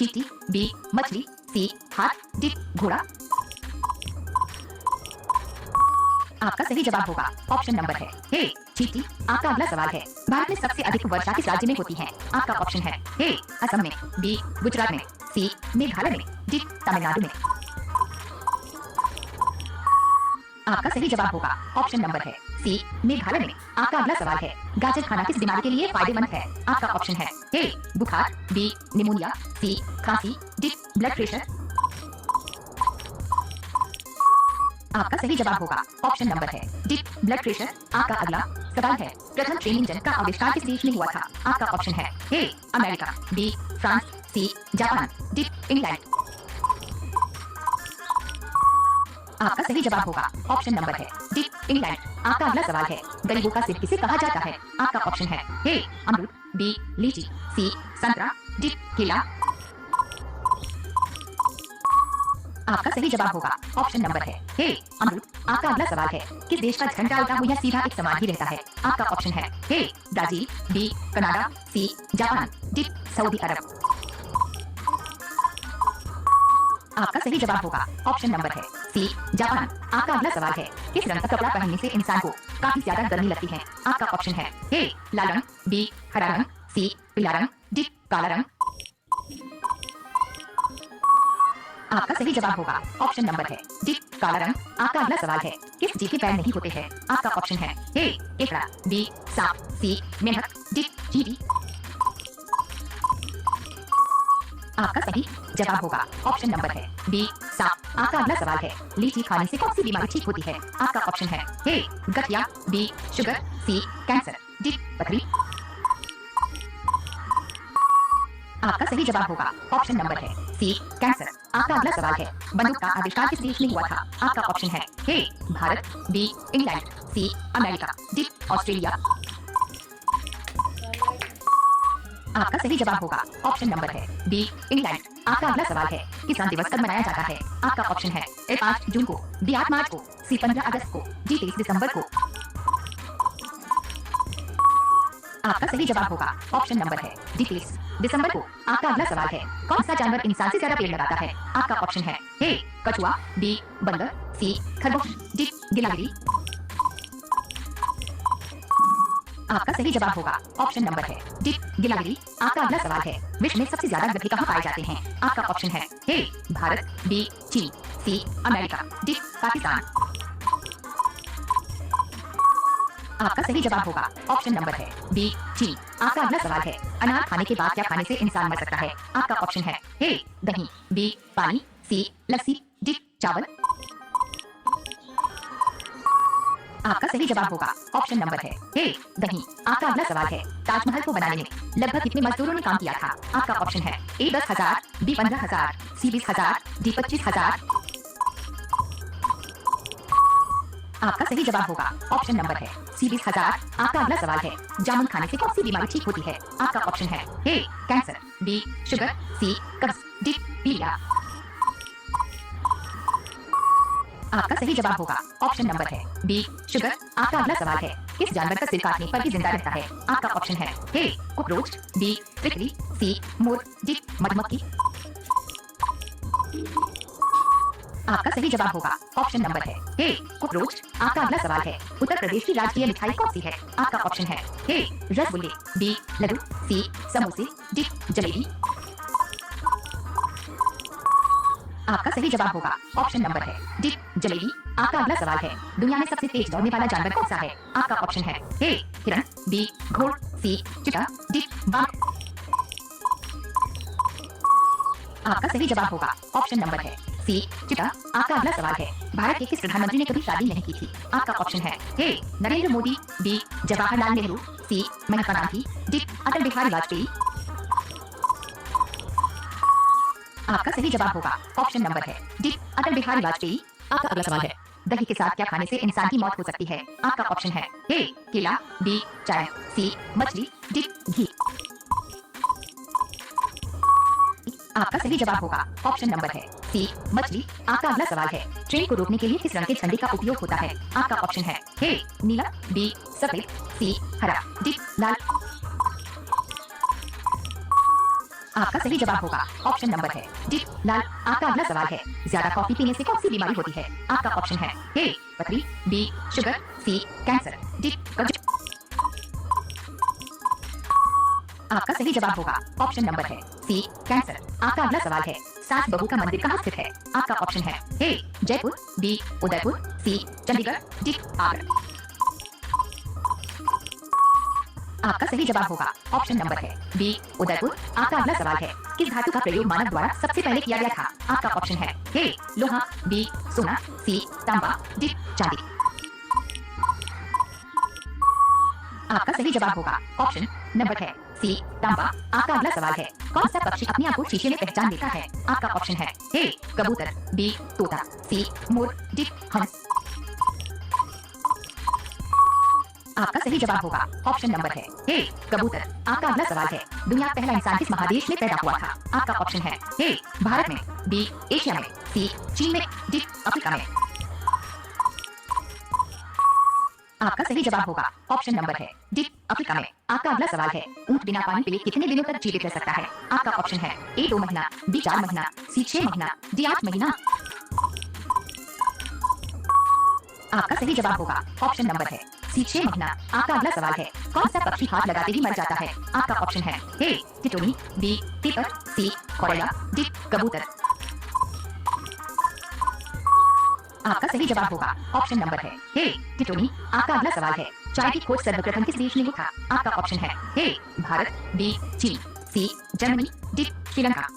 चींटी, बी मछली, सी हाथ, डी घोड़ा। आपका सही जवाब होगा ऑप्शन नंबर है ए चींटी। आपका अगला सवाल है, भारत में सबसे अधिक वर्षा किस राज्य में होती है? आपका ऑप्शन है ए असम में, बी गुजरात में, सी मेघालय में, डी तमिलनाडु में। आपका सही जवाब होगा ऑप्शन नंबर है सी मेघालय में। आपका अगला सवाल है, गाजर खाना किस बीमारी के लिए फायदेमंद है? आपका ऑप्शन है ए बुखार, बी निमोनिया, सी खांसी, डी ब्लड प्रेशर। आपका सही जवाब होगा ऑप्शन नंबर है डी ब्लड प्रेशर। आपका अगला सवाल है, प्रथम ट्रेन इंजन का आविष्कार किस देश में हुआ था? आपका ऑप्शन है A America, B France, C Japan, D England. आपका सही जवाब होगा ऑप्शन नंबर है डी इंग्लैंड। आपका अगला सवाल है, गरीबों का सिर किसे कहा जाता है? आपका ऑप्शन है ए अमरूद, बी लीची, सी संतरा, डी केला। आपका सही जवाब होगा ऑप्शन नंबर है ए अमरूद। आपका अगला सवाल है, किस देश का झंडा उल्टा हुआ या सीधा एक समान ही रहता है? आपका ऑप्शन है A Brazil, B Canada, C Japan, D Saudi Arab. आपका सही जवाब होगा ऑप्शन नंबर है सी जापान। आपका अगला सवाल है, किस रंग का कपड़ा पहनने से इंसान को काफी ज्यादा गर्मी लगती है? आपका ऑप्शन है ए लाल रंग, बी हरा रंग, सी पीला रंग, डी काला रंग। आपका सही जवाब होगा ऑप्शन नंबर है डी काला रंग। आपका अगला सवाल है, किस जीव के पैर नहीं होते हैं? आपका ऑप्शन है ए केकड़ा, बी सांप, सी मेंढक, डी चींटी। आपका सही जवाब होगा ऑप्शन नंबर है बी सांप। आपका अगला सवाल है, लीची खाने से कौन सी बीमारी ठीक होती है? आपका ऑप्शन है ए गठिया, बी शुगर, सी कैंसर, डी पथरी। आपका सही जवाब होगा ऑप्शन नंबर है सी कैंसर। आपका अगला सवाल है, बंदूक का आविष्कार किस देश में हुआ था? आपका ऑप्शन है A Bharat, B England, C America, D Australia. आपका सही जवाब होगा ऑप्शन नंबर है बी इंग्लैंड। आपका अगला सवाल है, किसान दिवस कब मनाया जाता है? आपका ऑप्शन है ए 5 जून को, बी 8 मार्च को, सी 15 अगस्त को, डी 23 दिसंबर को। आपका सही जवाब होगा ऑप्शन नंबर है डी 23 दिसंबर को। आपका अगला सवाल है, कौन सा जानवर इंसान से ज्यादा पेड़ लगाता है? आपका ऑप्शन है ए कछुआ, बी बंदर, सी खरगोश, डी गिलहरी। आपका सही जवाब होगा ऑप्शन नंबर है डी गिलहरी। आपका अगला सवाल है, विश्व में सबसे ज्यादा गधे कहाँ पाए जाते हैं? आपका ऑप्शन है ए भारत, बी चीन, सी अमेरिका, डी पाकिस्तान। आपका सही जवाब होगा ऑप्शन नंबर है बी चीन। आपका अगला सवाल है, अनार खाने के बाद क्या खाने से इंसान मर सकता है? आपका ऑप्शन है ए दही, बी पानी, सी लस्सी, डी चावल। आपका सही जवाब होगा ऑप्शन नंबर है ए दही। आपका अगला सवाल है, ताजमहल को बनाने में लगभग कितने मजदूरों ने काम किया था? आपका ऑप्शन है ए 10,000, बी 15,000, सी 20,000, डी 25,000। आपका सही जवाब होगा ऑप्शन नंबर है सी 20,000। आपका अगला सवाल है, जामुन खाने से कौन सी बीमारी ठीक होती है? आपका ऑप्शन है ए कैंसर, बी शुगर, सी कब्ज, डी पीलिया। आपका सही जवाब होगा ऑप्शन नंबर है बी शुगर। आपका अगला सवाल है, किस जानवर का सिर काटने पर भी जिंदा रहता है? आपका ऑप्शन है ए कॉकरोच, बी तितली, सी मोर, डी मधुमक्खी। आपका सही जवाब होगा ऑप्शन नंबर है ए कॉकरोच। आपका अगला सवाल है, उत्तर प्रदेश की राष्ट्रीय मिठाई कौन सी है? आपका ऑप्शन है ए रसगुल्ले, बी लड्डू, सी समोसे, डी जलेबी। आपका सही जवाब होगा ऑप्शन नंबर है डी जलेबी। आपका अगला सवाल है, दुनिया में सबसे तेज दौड़ने वाला जानवर कौन सा है? आपका ऑप्शन है ए हिरण, बी घोड़, सी चीता, डी बाघ। आपका सही जवाब होगा ऑप्शन नंबर है सी चीता। आपका अगला सवाल है, भारत के किस प्रधानमंत्री ने कभी शादी नहीं की थी? आपका ऑप्शन है ए नरेंद्र मोदी, बी जवाहरलाल नेहरू, सी महात्मा गांधी, डी अटल बिहारी वाजपेयी। आपका सही जवाब होगा ऑप्शन नंबर है डी अटल बिहारी वाजपेयी। आपका अगला सवाल है, दही के साथ क्या खाने से इंसान की मौत हो सकती है? आपका ऑप्शन है ए केला, बी चाय, सी मछली, डी घी। आपका सही जवाब होगा ऑप्शन नंबर है सी मछली। आपका अगला सवाल है, ट्रेन को रोकने के लिए किस रंग के झंडे का उपयोग होता है? आपका ऑप्शन है ए नीला, बी सफेद, सी हरा, डी लाल। आपका सही जवाब होगा ऑप्शन नंबर है डी लाल। आपका अगला सवाल है, ज्यादा कॉफी पीने से कौन सी बीमारी होती है? आपका ऑप्शन है ए पथरी, बी शुगर, सी कैंसर, डी कब्ज। आपका सही जवाब होगा ऑप्शन नंबर है सी कैंसर। आपका अगला सवाल है, सास बहू का मंदिर कहाँ स्थित है? आपका ऑप्शन है ए जयपुर, बी उदयपुर, सी चंडीगढ़, डी आगरा। आपका सही जवाब होगा ऑप्शन नंबर है बी उदयपुर। आपका अगला सवाल है, किस धातु का प्रयोग मानव द्वारा सबसे पहले किया गया था? आपका ऑप्शन है ए लोहा, बी सोना, सी तांबा, डी चांदी। आपका सही जवाब होगा ऑप्शन नंबर है सी तांबा। आपका अगला सवाल है, कौन सा पक्षी अपने आप को शीशे में पहचान लेता है? आपका ऑप्शन है ए कबूतर, बी तोता, सी मोर, डी हंस। आपका सही जवाब होगा ऑप्शन नंबर है ए कबूतर। आपका अगला सवाल है, दुनिया का पहला इंसान किस महादेश में पैदा हुआ था? आपका ऑप्शन है ए भारत में, बी एशिया में, सी चीन में, डी अफ्रीका में। आपका सही जवाब होगा ऑप्शन नंबर है डी अफ्रीका में। आपका अगला सवाल है, ऊंट बिना पानी पिए कितने दिनों तक जीवित रह सकता है? आपका ऑप्शन है ए 2 महीना, बी 4 महीना, सी 6 महीना, डी 8 महीना। आपका सही जवाब होगा ऑप्शन नंबर है सी 6 महीना। आपका अगला सवाल है, कौन सा पक्षी हाथ लगाते ही मर जाता है? आपका ऑप्शन है ए टिटोनी, बी तीतर, सी कोयला, डी कबूतर। आपका सही जवाब होगा ऑप्शन नंबर है ए टिटोनी। आपका अगला सवाल है, चाय की खोज सर्वप्रथम किस देश ने की था? आपका ऑप्शन है ए भारत, बी चीन, सी जर्मनी, डी श्रीलंका।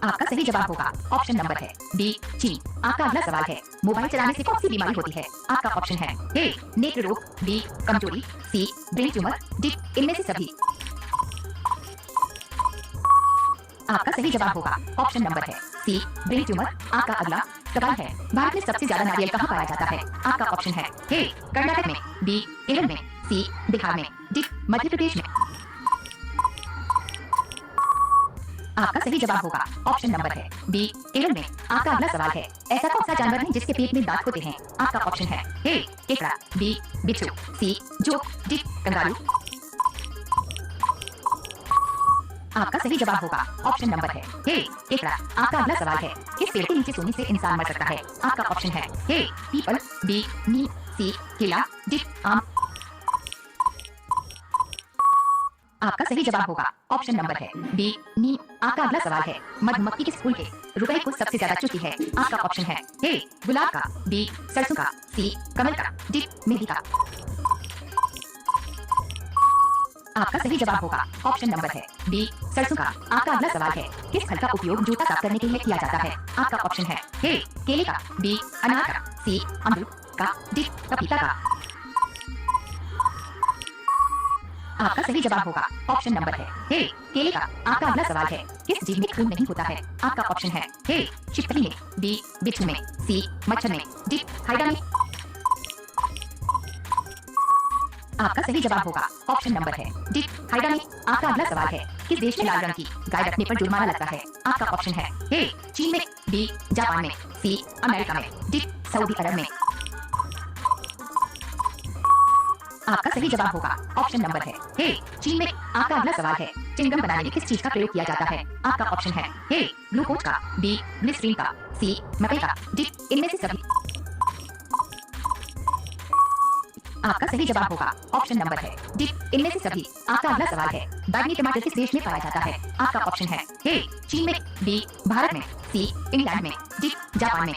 आपका सही जवाब होगा ऑप्शन नंबर है बी चीन। आपका अगला सवाल है, मोबाइल चलाने से कौन सी बीमारी होती है? आपका ऑप्शन है ए नेत्र रोग, बी कमजोरी, सी ब्रेन ट्यूमर, डी इनमें से सभी। आपका सही जवाब होगा ऑप्शन नंबर है सी ब्रेन ट्यूमर। आपका अगला सवाल है, भारत में सबसे ज्यादा नारियल कहाँ पाया जाता है? आपका ऑप्शन है ए कर्नाटक में, बी केरल में, सी बिहार में, डी मध्य प्रदेश में। आपका सही जवाब होगा ऑप्शन नंबर है बी केरल में। आपका अगला सवाल है, ऐसा कौन सा जानवर है जिसके पेट में दांत होते हैं? आपका ऑप्शन है ए केकड़ा, बी बिच्छू, सी जोक, डी कंगारू। आपका सही जवाब होगा ऑप्शन नंबर है ए केकड़ा। आपका अगला सवाल है, किस पेड़ के नीचे सोने से इंसान मर सकता है? आपका ऑप्शन है ए पीपल, बी नीम, सी केला, डी आम। आपका सही जवाब होगा ऑप्शन नंबर है बी नीम। आपका अगला सवाल है, मधुमक्खी किस फूल के रुपए को सबसे ज्यादा चुती है? आपका ऑप्शन है ए गुलाब का, बी सरसों का, सी कमल का, डी मेहंदी का। आपका सही जवाब होगा ऑप्शन नंबर है बी सरसों का। आपका अगला सवाल है, किस फल का उपयोग जूता साफ करने के लिए किया जाता है? आपका ऑप्शन है ए केले का, बी अनार का, सी अमरूद का, डी पपीता का। आपका सही जवाब होगा ऑप्शन नंबर है ए केले का। आपका अगला सवाल है, किस जीव में खून नहीं होता है? आपका ऑप्शन है ए छिपकली में, बी बिच्छू में, सी मच्छर में, डी हाइड्रा में। आपका सही जवाब होगा ऑप्शन नंबर है डी हाइड्रा में। आपका अगला सवाल है, किस देश में लाल रंग की गाय रखने पर जुर्माना लगता है? आपका ऑप्शन है ए चीन में, बी जापान में, सी अमेरिका में, डी सऊदी अरब में। आपका सही जवाब होगा ऑप्शन नंबर है ए चीन में। आपका अगला सवाल है, चिंगम बनाने में किस चीज का प्रयोग किया जाता है? आपका ऑप्शन है ए ग्लूकोज का, बी ग्लिसरीन का, सी मकई का, डी इनमें से सभी। आपका सही जवाब होगा ऑप्शन नंबर है डी इनमें से सभी। आपका अगला सवाल है, बैंगनी टमाटर किस देश में पाया जाता है? आपका ऑप्शन है ए चीन में, बी भारत में, सी इंग्लैंड में, डी जापान में।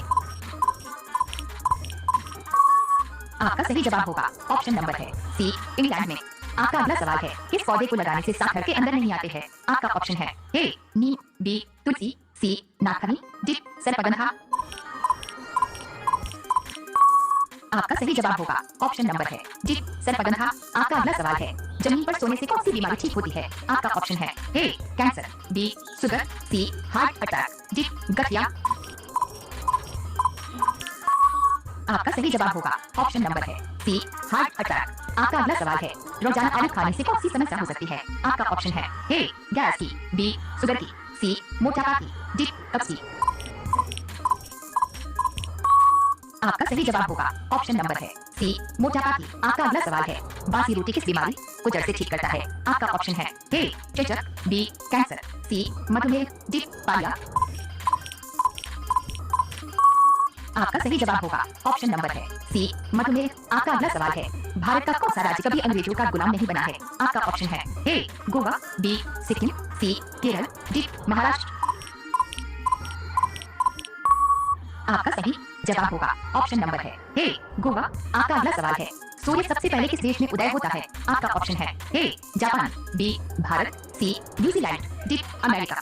आपका सही जवाब होगा ऑप्शन नंबर है सी इंग्लैंड में। आपका अगला सवाल है, किस पौधे को लगाने से सांप घर के अंदर नहीं आते हैं? आपका ऑप्शन है ए नीम, बी तुलसी, सी नागफनी, डी सर्पगंधा। आपका सही जवाब होगा ऑप्शन नंबर है डी सर्पगंधा। आपका अगला सवाल है, जमीन पर सोने से कौन सी बीमारी ठीक होती है? आपका ऑप्शन है ए कैंसर, बी शुगर, सी हार्ट अटैक, डी गठिया। आपका सही जवाब होगा ऑप्शन नंबर है सी हार्ट अटैक। आपका अगला सवाल है, रोजाना आलू खाने से कौन सी समस्या हो सकती है? आपका ऑप्शन है ए गैस की, बी शुगर की, सी मोटापा की, डी कब्ज की। आपका सही जवाब होगा ऑप्शन नंबर है सी मोटापा की। आपका अगला सवाल है, बासी रोटी किस बीमारी को जड़ से ठीक करता है? आपका ऑप्शन है ए चेचक, बी कैंसर, सी मधुमेह, डी पाया। आपका सही जवाब होगा ऑप्शन नंबर है सी मधुमेह। आपका अगला सवाल है, भारत का कौन सा राज्य कभी अंग्रेजों का गुलाम नहीं बना है? आपका ऑप्शन है ए गोवा, बी सिक्किम, सी केरल, डी महाराष्ट्र। आपका सही जवाब होगा ऑप्शन नंबर है ए गोवा। आपका अगला सवाल है, सूर्य सबसे पहले किस देश में उदय होता है? आपका ऑप्शन है A Japan, B Bharat, C New Zealand, D America.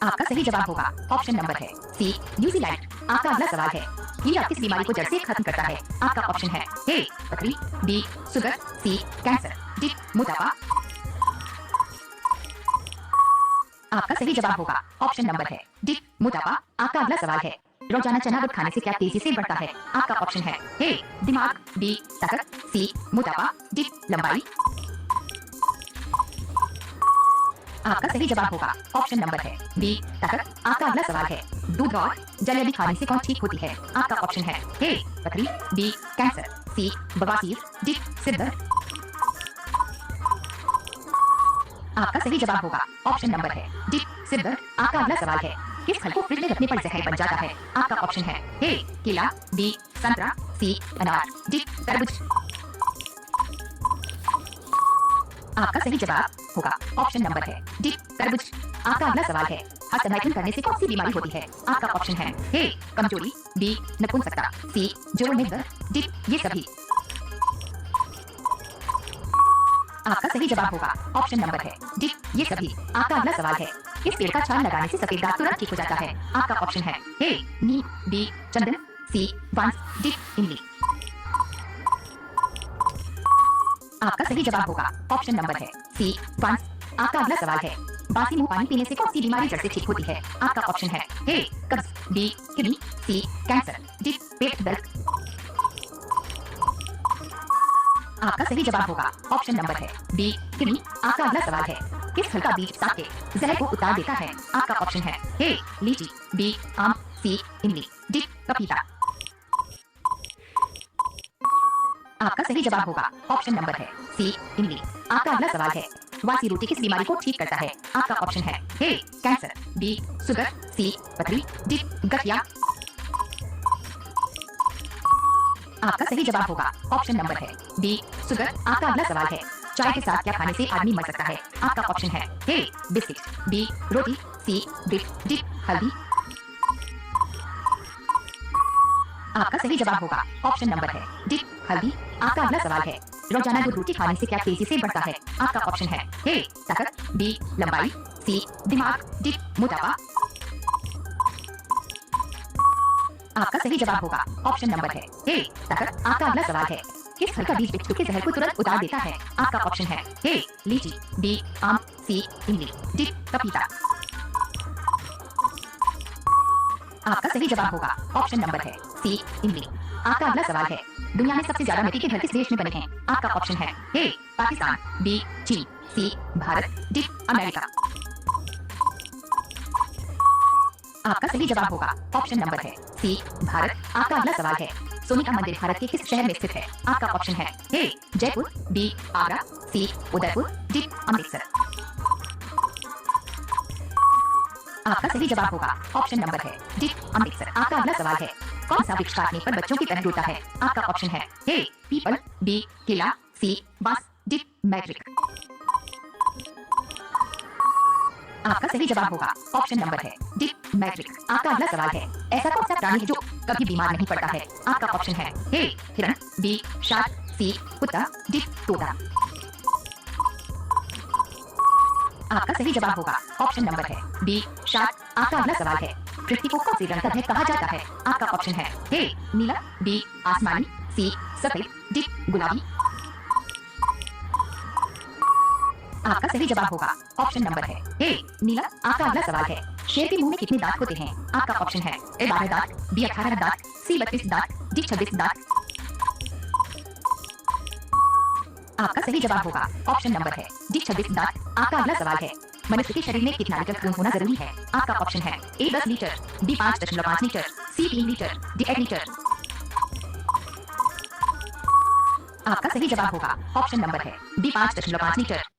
आपका सही जवाब होगा ऑप्शन नंबर है सी न्यूजीलैंड। आपका अगला सवाल है, कीड़ा किस बीमारी को जड़ से खत्म करता है? आपका ऑप्शन है ए पथरी, बी शुगर, सी कैंसर, डी मोटापा। आपका सही जवाब होगा ऑप्शन नंबर है डी मोटापा। आपका अगला सवाल है, रोजाना चना दूध खाने से क्या तेजी से बढ़ता है? आपका ऑप्शन है ए दिमाग, बी ताकत, सी मोटापा, डी लंबाई। आपका सही जवाब होगा ऑप्शन नंबर है बी ताकत। आपका अगला सवाल है, दूध और जलेबी खाने से कौन ठीक होती है? आपका ऑप्शन है ए पथरी, बी कैंसर, सी बवासीर, डी सिर दर्द। आपका सही जवाब होगा ऑप्शन नंबर है डी सिर दर्द। आपका अगला सवाल है, किस फल को फ्रिज में रखने पर जहर बन जाता है? आपका ऑप्शन है ए केला, बी संतरा, सी अनार, डी तरबूज। आपका सही जवाब होगा ऑप्शन नंबर है डी तरबूज। आपका अगला सवाल है, हस्तमैथुन करने से कौन सी बीमारी होती है? आपका ऑप्शन है ए कमजोरी, बी नपुंसकता, सी जोड़ों में दर्द, डी ये सभी। आपका सही जवाब होगा ऑप्शन नंबर है डी ये सभी। आपका अगला सवाल है, किस पेड़ का छाल लगाने से सफेद दाग तुरंत ठीक हो जाता है? आपका ऑप्शन है ए नीम, बी चंदन, सी बांस, डी इमली। आपका सही जवाब होगा ऑप्शन नंबर है सी बांस। आपका अगला सवाल है, बासी मुंह पानी पीने से कौन सी बीमारी जड़ से ठीक होती है? आपका ऑप्शन है ए कब्ज, बी किडनी, सी कैंसर, डी पेट दर्द। आपका सही जवाब होगा ऑप्शन नंबर है बी किडनी। आपका अगला सवाल है, किस फल का बीज साग के जहर को उतार देता है? आपका ऑप्शन है ए लीची, बी आम, सी इमली, डी पपीता। आपका सही जवाब होगा ऑप्शन नंबर है सी इमली। आपका अगला सवाल है, बासी रोटी किस बीमारी को ठीक करता है? आपका ऑप्शन है ए कैंसर, बी शुगर, सी पथरी, डी गठिया। आपका सही जवाब होगा ऑप्शन नंबर है बी शुगर। आपका अगला सवाल है, चाय के साथ क्या खाने से आदमी मर सकता है? आपका ऑप्शन है ए बिस्किट, बी रोटी, सी ब्रेड, डी हल्दी। आपका सही जवाब होगा ऑप्शन नंबर है डी हल्दी। आपका अगला सवाल है, रोजाना दूध रोटी खाने से क्या तेजी से बढ़ता है? आपका ऑप्शन है ए ताकत, बी लंबाई, सी दिमाग, डी मोटापा। आपका सही जवाब होगा ऑप्शन नंबर है ए ताकत। आपका अगला सवाल है, किस फल का बीज बिच्छू के जहर को तुरंत उतार देता है? आपका ऑप्शन है ए लीची, बी आम, सी इमली, डी पपीता। आपका सही जवाब होगा ऑप्शन नंबर है सी इमली। आपका अगला सवाल है, दुनिया में सबसे ज्यादा मिट्टी के घर किस देश में बने हैं? आपका ऑप्शन है ए पाकिस्तान, बी चीन, सी भारत, डी अमेरिका। आपका सही जवाब होगा ऑप्शन नंबर है सी भारत। आपका अगला सवाल है, सोने का मंदिर भारत के किस शहर में स्थित है? आपका ऑप्शन है ए जयपुर, बी आगरा, सी उदयपुर, डी अमृतसर। आपका सही जवाब होगा ऑप्शन नंबर है डी अमृतसर। आपका अगला सवाल है, कौन सा वृक्ष काटने पर बच्चों की तरह रोता है? आपका ऑप्शन है ए पीपल, बी केला, सी बांस, डी मैट्रिक। आपका सही जवाब होगा ऑप्शन नंबर है डी मैट्रिक। आपका अगला सवाल है, ऐसा कौन सा प्राणी है जो कभी बीमार नहीं पड़ता है? आपका ऑप्शन है ए हिरण, बी शार्क, सी कुत्ता, डी तोता। आपका सही जवाब होगा ऑप्शन नंबर है बी शार्क। आपका अगला सवाल है, पृथ्वी को कौन सी रंग का ग्रह कहा जाता है? आपका ऑप्शन है ए नीला, बी आसमानी, सी सफेद, डी गुलाबी। आपका सही जवाब होगा ऑप्शन नंबर है ए नीला। आपका अगला सवाल है, शेर के मुंह में कितने दांत होते हैं? आपका ऑप्शन है ए 12 दांत, बी 18 दांत, सी 32 दांत, डी 26 दांत। आपका सही जवाब होगा ऑप्शन नंबर है डी 26 दांत। आपका अगला सवाल है, मनुष्य के शरीर में कितना लीटर खून होना जरूरी है? आपका ऑप्शन है ए 10 लीटर, बी 5.5 लीटर, सी 3 लीटर, डी 8 लीटर। आपका सही जवाब होगा ऑप्शन नंबर है डी 5.5 लीटर।